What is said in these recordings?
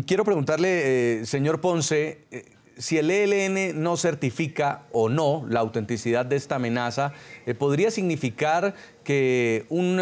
Quiero preguntarle, señor Ponce, si el ELN no certifica o no la autenticidad de esta amenaza, ¿podría significar que un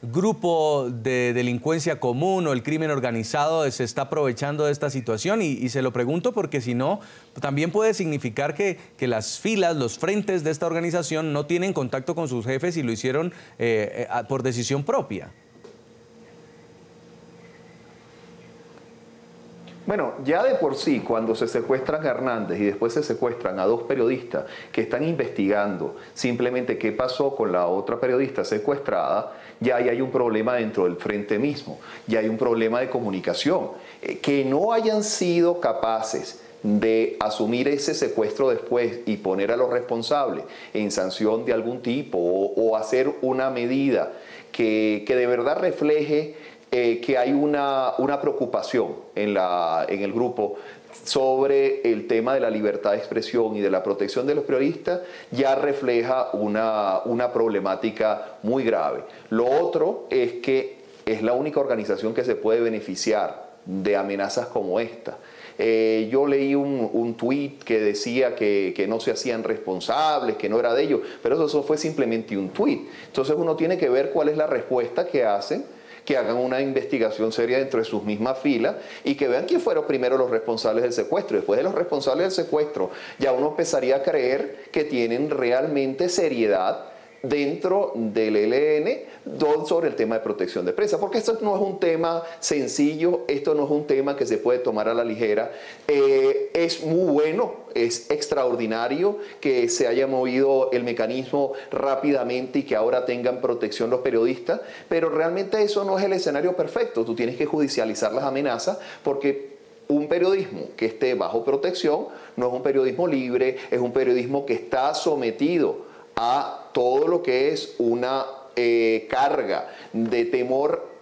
grupo de delincuencia común o el crimen organizado se está aprovechando de esta situación? Y se lo pregunto porque si no, también puede significar que las filas, los frentes de esta organización no tienen contacto con sus jefes y lo hicieron por decisión propia. Bueno, ya de por sí, cuando se secuestran a Hernández y después se secuestran a dos periodistas que están investigando simplemente qué pasó con la otra periodista secuestrada, ya ahí hay un problema dentro del frente mismo, ya hay un problema de comunicación. Que no hayan sido capaces de asumir ese secuestro después y poner a los responsables en sanción de algún tipo o hacer una medida que de verdad refleje que hay una preocupación en el grupo sobre el tema de la libertad de expresión y de la protección de los periodistas, ya refleja una problemática muy grave. Lo otro es que es la única organización que se puede beneficiar de amenazas como esta. Yo leí un tuit que decía que no se hacían responsables, que no era de ellos, pero eso fue simplemente un tuit. Entonces uno tiene que ver cuál es la respuesta que hacen, que hagan una investigación seria dentro de sus mismas filas y que vean quién fueron primero los responsables del secuestro. Después de los responsables del secuestro, ya uno empezaría a creer que tienen realmente seriedad dentro del ELN sobre el tema de protección de prensa, porque esto no es un tema sencillo, esto no es un tema que se puede tomar a la ligera. Es muy bueno, es extraordinario que se haya movido el mecanismo rápidamente y que ahora tengan protección los periodistas, pero realmente eso no es el escenario perfecto. Tú tienes que judicializar las amenazas porque un periodismo que esté bajo protección no es un periodismo libre, es un periodismo que está sometido a todo lo que es una carga de temor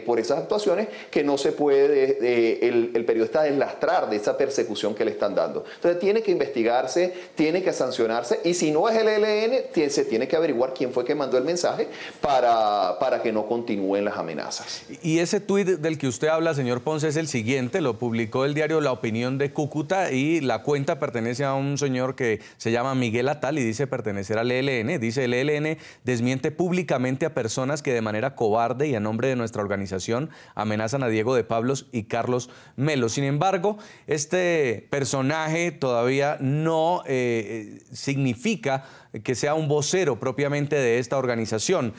por esas actuaciones que no se puede el periodista deslastrar de esa persecución que le están dando. Entonces tiene que investigarse, tiene que sancionarse y si no es el ELN, se tiene que averiguar quién fue que mandó el mensaje para que no continúen las amenazas. Y ese tuit del que usted habla, señor Ponce, es el siguiente, lo publicó el diario La Opinión de Cúcuta y la cuenta pertenece a un señor que se llama Miguel Atal y dice pertenecer al ELN. Dice: el ELN desmiente públicamente a personas que de manera cobarde y a nombre de nuestra organización amenazan a Diego de Pablos y Carlos Melo. Sin embargo, este personaje todavía no significa que sea un vocero propiamente de esta organización.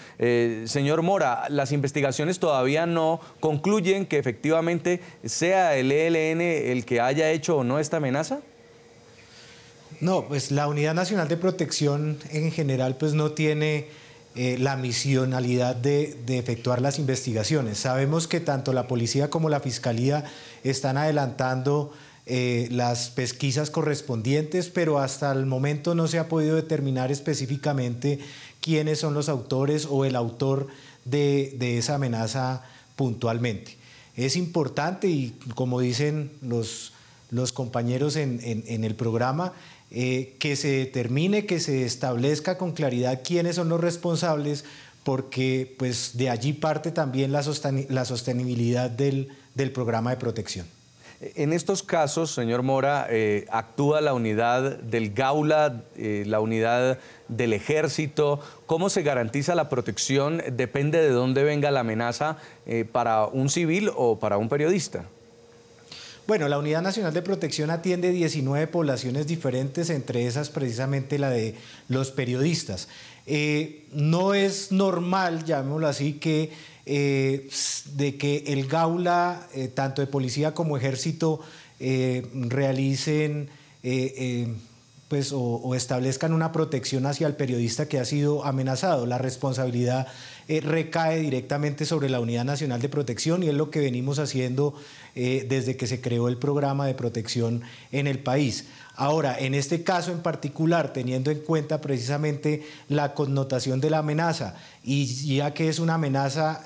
Señor Mora, las investigaciones todavía no concluyen que efectivamente sea el ELN el que haya hecho o no esta amenaza. No, pues la Unidad Nacional de Protección en general pues no tiene la misionalidad de efectuar las investigaciones. Sabemos que tanto la policía como la fiscalía están adelantando las pesquisas correspondientes, pero hasta el momento no se ha podido determinar específicamente quiénes son los autores o el autor de esa amenaza puntualmente. Es importante y como dicen los compañeros en el programa, que se determine, que se establezca con claridad quiénes son los responsables, porque pues de allí parte también la sostenibilidad del programa de protección. En estos casos, señor Mora, actúa la unidad del Gaula, la unidad del Ejército. ¿Cómo se garantiza la protección? Depende de dónde venga la amenaza para un civil o para un periodista. Bueno, la Unidad Nacional de Protección atiende 19 poblaciones diferentes, entre esas precisamente la de los periodistas. No es normal, llamémoslo así, de que el Gaula, tanto de policía como ejército, realicen pues, o establezcan una protección hacia el periodista que ha sido amenazado. La responsabilidad recae directamente sobre la Unidad Nacional de Protección y es lo que venimos haciendo desde que se creó el programa de protección en el país. Ahora, en este caso en particular, teniendo en cuenta precisamente la connotación de la amenaza, y ya que es una amenaza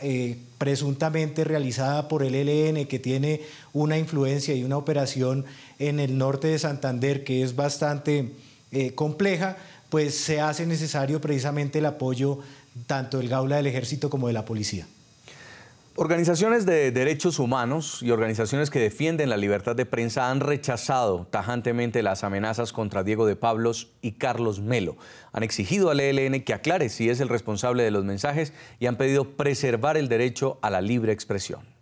presuntamente realizada por el ELN, que tiene una influencia y una operación en el norte de Santander que es bastante compleja, pues se hace necesario precisamente el apoyo tanto del Gaula del Ejército como de la policía. Organizaciones de derechos humanos y organizaciones que defienden la libertad de prensa han rechazado tajantemente las amenazas contra Diego de Pablos y Carlos Melo. Han exigido al ELN que aclare si es el responsable de los mensajes y han pedido preservar el derecho a la libre expresión.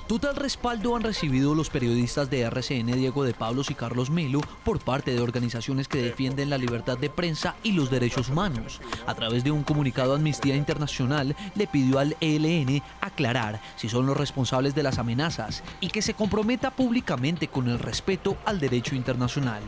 Total respaldo han recibido los periodistas de RCN Diego de Pablos y Carlos Melo por parte de organizaciones que defienden la libertad de prensa y los derechos humanos. A través de un comunicado, Amnistía Internacional le pidió al ELN aclarar si son los responsables de las amenazas y que se comprometa públicamente con el respeto al derecho internacional.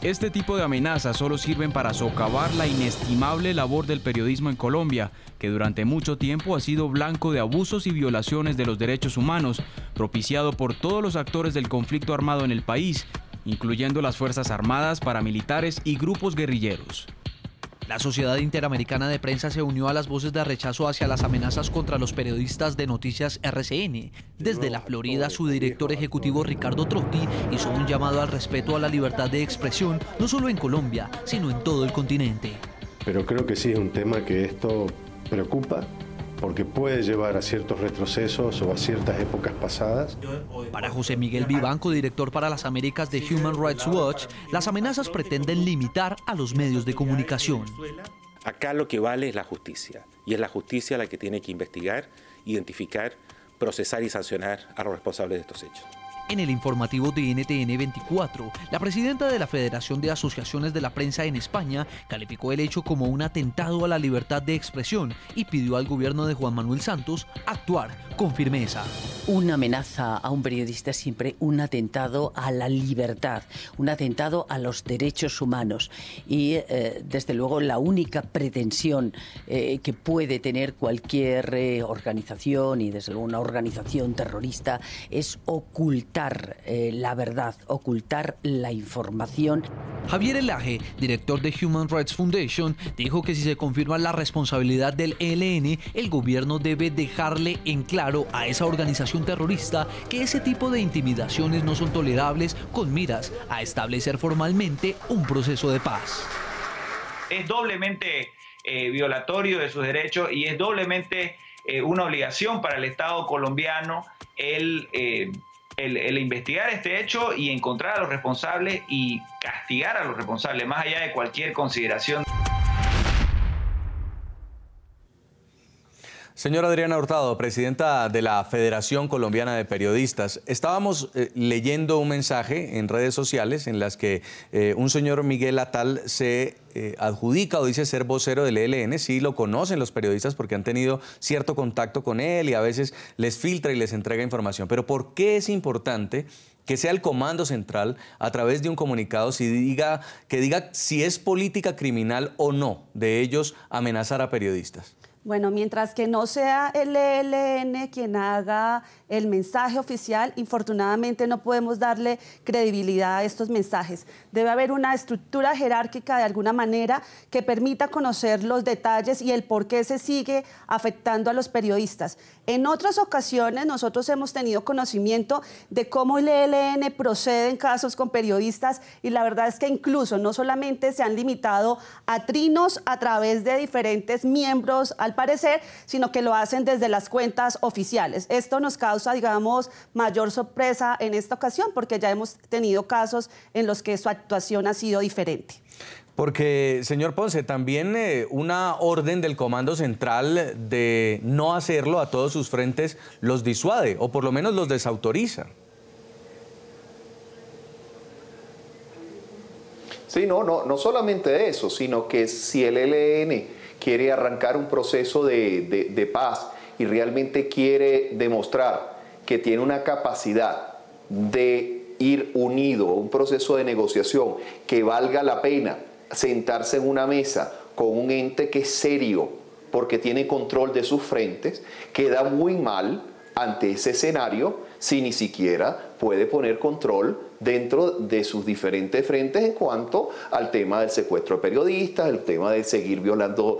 Este tipo de amenazas solo sirven para socavar la inestimable labor del periodismo en Colombia, que durante mucho tiempo ha sido blanco de abusos y violaciones de los derechos humanos, propiciado por todos los actores del conflicto armado en el país, incluyendo las Fuerzas Armadas, paramilitares y grupos guerrilleros. La Sociedad Interamericana de Prensa se unió a las voces de rechazo hacia las amenazas contra los periodistas de Noticias RCN. Desde la Florida, su director ejecutivo Ricardo Trotti hizo un llamado al respeto a la libertad de expresión, no solo en Colombia, sino en todo el continente. Pero creo que sí es un tema que esto preocupa, porque puede llevar a ciertos retrocesos o a ciertas épocas pasadas. Para José Miguel Vivanco, director para las Américas de Human Rights Watch, las amenazas pretenden limitar a los medios de comunicación. Acá lo que vale es la justicia, y es la justicia la que tiene que investigar, identificar, procesar y sancionar a los responsables de estos hechos. En el informativo de NTN 24, la presidenta de la Federación de Asociaciones de la Prensa en España calificó el hecho como un atentado a la libertad de expresión y pidió al gobierno de Juan Manuel Santos actuar con firmeza. Una amenaza a un periodista es siempre un atentado a la libertad, un atentado a los derechos humanos y desde luego la única pretensión que puede tener cualquier organización y desde luego una organización terrorista es ocultar la verdad, ocultar la información. Javier Elaje, director de Human Rights Foundation, dijo que si se confirma la responsabilidad del ELN, el gobierno debe dejarle en claro a esa organización terrorista que ese tipo de intimidaciones no son tolerables con miras a establecer formalmente un proceso de paz. Es doblemente violatorio de sus derechos y es doblemente una obligación para el Estado colombiano el investigar este hecho y encontrar a los responsables y castigar a los responsables, más allá de cualquier consideración. Señora Adriana Hurtado, presidenta de la Federación Colombiana de Periodistas, estábamos leyendo un mensaje en redes sociales en las que un señor Miguel Atal se adjudica o dice ser vocero del ELN. Sí lo conocen los periodistas porque han tenido cierto contacto con él y a veces les filtra y les entrega información. Pero ¿por qué es importante que sea el Comando Central a través de un comunicado que diga si es política criminal o no de ellos amenazar a periodistas? Bueno, mientras que no sea el ELN quien haga el mensaje oficial, infortunadamente no podemos darle credibilidad a estos mensajes. Debe haber una estructura jerárquica de alguna manera que permita conocer los detalles y el por qué se sigue afectando a los periodistas. En otras ocasiones nosotros hemos tenido conocimiento de cómo el ELN procede en casos con periodistas y la verdad es que incluso no solamente se han limitado a trinos a través de diferentes miembros al parecer, sino que lo hacen desde las cuentas oficiales. Esto nos causa, digamos, mayor sorpresa en esta ocasión porque ya hemos tenido casos en los que su actuación ha sido diferente. Porque, señor Ponce, también una orden del Comando Central de no hacerlo a todos sus frentes los disuade o por lo menos los desautoriza. Sí, no solamente eso, sino que si el ELN quiere arrancar un proceso de paz y realmente quiere demostrar que tiene una capacidad de ir unido a un proceso de negociación que valga la pena sentarse en una mesa con un ente que es serio porque tiene control de sus frentes, queda muy mal ante ese escenario si ni siquiera puede poner control dentro de sus diferentes frentes en cuanto al tema del secuestro de periodistas, el tema de seguir violando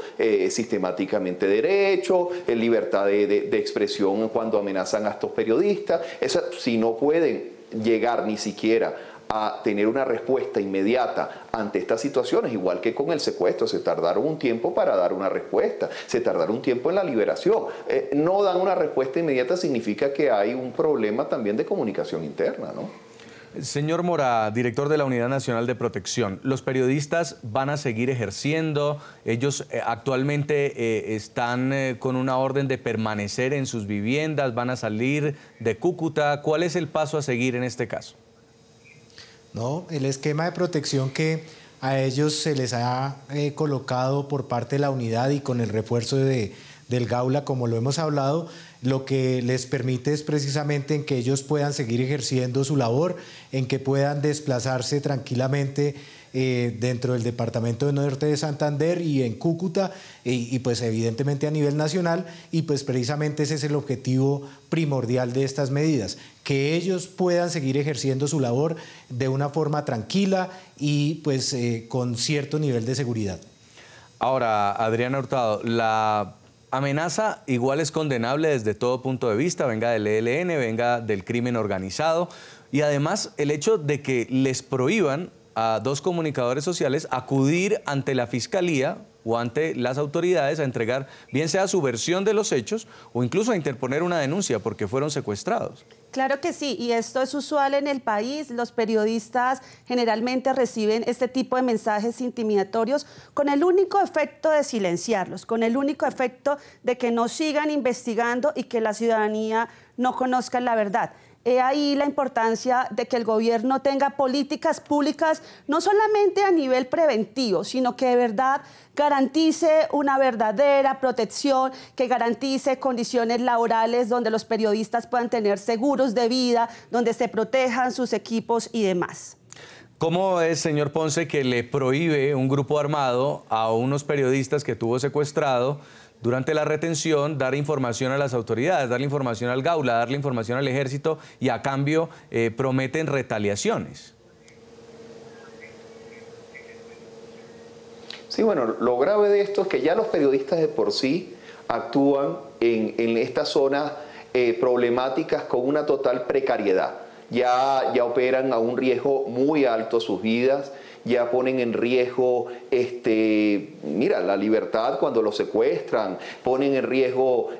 sistemáticamente derechos, libertad de expresión cuando amenazan a estos periodistas. Si no pueden llegar ni siquiera a tener una respuesta inmediata ante estas situaciones, igual que con el secuestro, se tardaron un tiempo para dar una respuesta, se tardaron un tiempo en la liberación. No dan una respuesta inmediata significa que hay un problema también de comunicación interna, ¿no? Señor Mora, director de la Unidad Nacional de Protección, ¿los periodistas van a seguir ejerciendo? Ellos actualmente están con una orden de permanecer en sus viviendas, van a salir de Cúcuta. ¿Cuál es el paso a seguir en este caso? No, el esquema de protección que a ellos se les ha colocado por parte de la unidad y con el refuerzo del Gaula, como lo hemos hablado, lo que les permite es precisamente en que ellos puedan seguir ejerciendo su labor, en que puedan desplazarse tranquilamente dentro del departamento de norte de Santander y en Cúcuta y pues evidentemente a nivel nacional, y pues precisamente ese es el objetivo primordial de estas medidas, que ellos puedan seguir ejerciendo su labor de una forma tranquila y pues con cierto nivel de seguridad. Ahora, Adriana Hurtado, la amenaza igual es condenable desde todo punto de vista, venga del ELN, venga del crimen organizado, y además el hecho de que les prohíban a dos comunicadores sociales acudir ante la Fiscalía o ante las autoridades a entregar bien sea su versión de los hechos o incluso a interponer una denuncia porque fueron secuestrados. Claro que sí, y esto es usual en el país. Los periodistas generalmente reciben este tipo de mensajes intimidatorios con el único efecto de silenciarlos, con el único efecto de que no sigan investigando y que la ciudadanía no conozca la verdad. He ahí la importancia de que el gobierno tenga políticas públicas no solamente a nivel preventivo, sino que de verdad garantice una verdadera protección, que garantice condiciones laborales donde los periodistas puedan tener seguros de vida, donde se protejan sus equipos y demás. ¿Cómo es, señor Ponce, que le prohíbe un grupo armado a unos periodistas que tuvo secuestrado durante la retención dar información a las autoridades, darle información al Gaula, darle información al ejército y a cambio prometen retaliaciones? Sí, bueno, lo grave de esto es que ya los periodistas de por sí actúan en estas zonas problemáticas con una total precariedad. Ya operan a un riesgo muy alto sus vidas, ya ponen en riesgo mira, la libertad cuando los secuestran, ponen en riesgo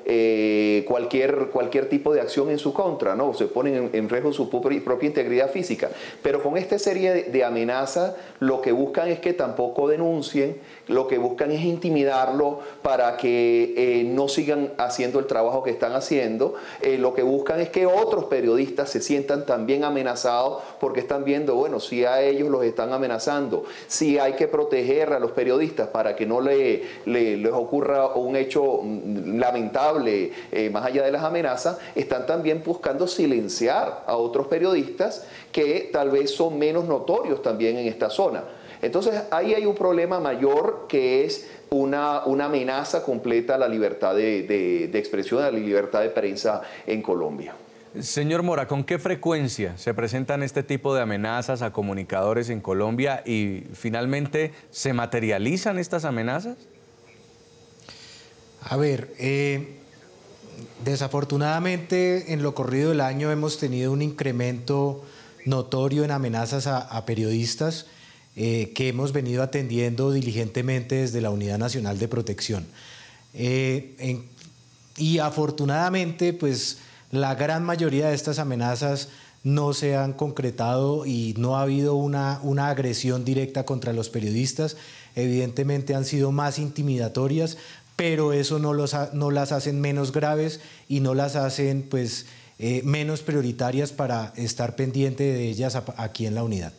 cualquier tipo de acción en su contra, ¿no? Se ponen en riesgo su propia integridad física. Pero con esta serie de amenazas, lo que buscan es que tampoco denuncien, lo que buscan es intimidarlo para que no sigan haciendo el trabajo que están haciendo. Lo que buscan es que otros periodistas se sientan también amenazados porque están viendo, bueno, si a ellos los están amenazando, si hay que proteger a los periodistas para que no les ocurra un hecho lamentable más allá de las amenazas, están también buscando silenciar a otros periodistas que tal vez son menos notorios también en esta zona. Entonces ahí hay un problema mayor que es una amenaza completa a la libertad de expresión, a la libertad de prensa en Colombia. Señor Mora, ¿con qué frecuencia se presentan este tipo de amenazas a comunicadores en Colombia y finalmente se materializan estas amenazas? A ver, desafortunadamente en lo corrido del año hemos tenido un incremento notorio en amenazas a periodistas que hemos venido atendiendo diligentemente desde la Unidad Nacional de Protección. Y afortunadamente, pues la gran mayoría de estas amenazas no se han concretado y no ha habido una agresión directa contra los periodistas. Evidentemente han sido más intimidatorias, pero eso no las hacen menos graves y no las hacen pues, menos prioritarias para estar pendiente de ellas aquí en la unidad.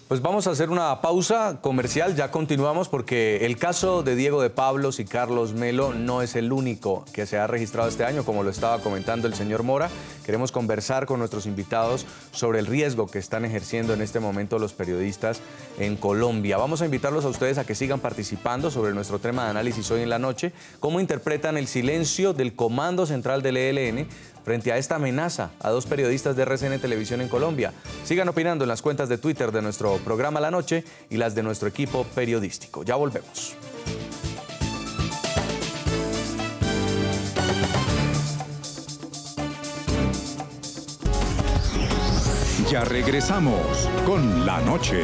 Pues vamos a hacer una pausa comercial, ya continuamos porque el caso de Diego de Pablos y Carlos Melo no es el único que se ha registrado este año, como lo estaba comentando el señor Mora. Queremos conversar con nuestros invitados sobre el riesgo que están ejerciendo en este momento los periodistas en Colombia. Vamos a invitarlos a ustedes a que sigan participando sobre nuestro tema de análisis hoy en la noche. ¿Cómo interpretan el silencio del Comando Central del ELN frente a esta amenaza a dos periodistas de RCN Televisión en Colombia? Sigan opinando en las cuentas de Twitter de nuestro programa La Noche y las de nuestro equipo periodístico. Ya volvemos. Ya regresamos con La Noche.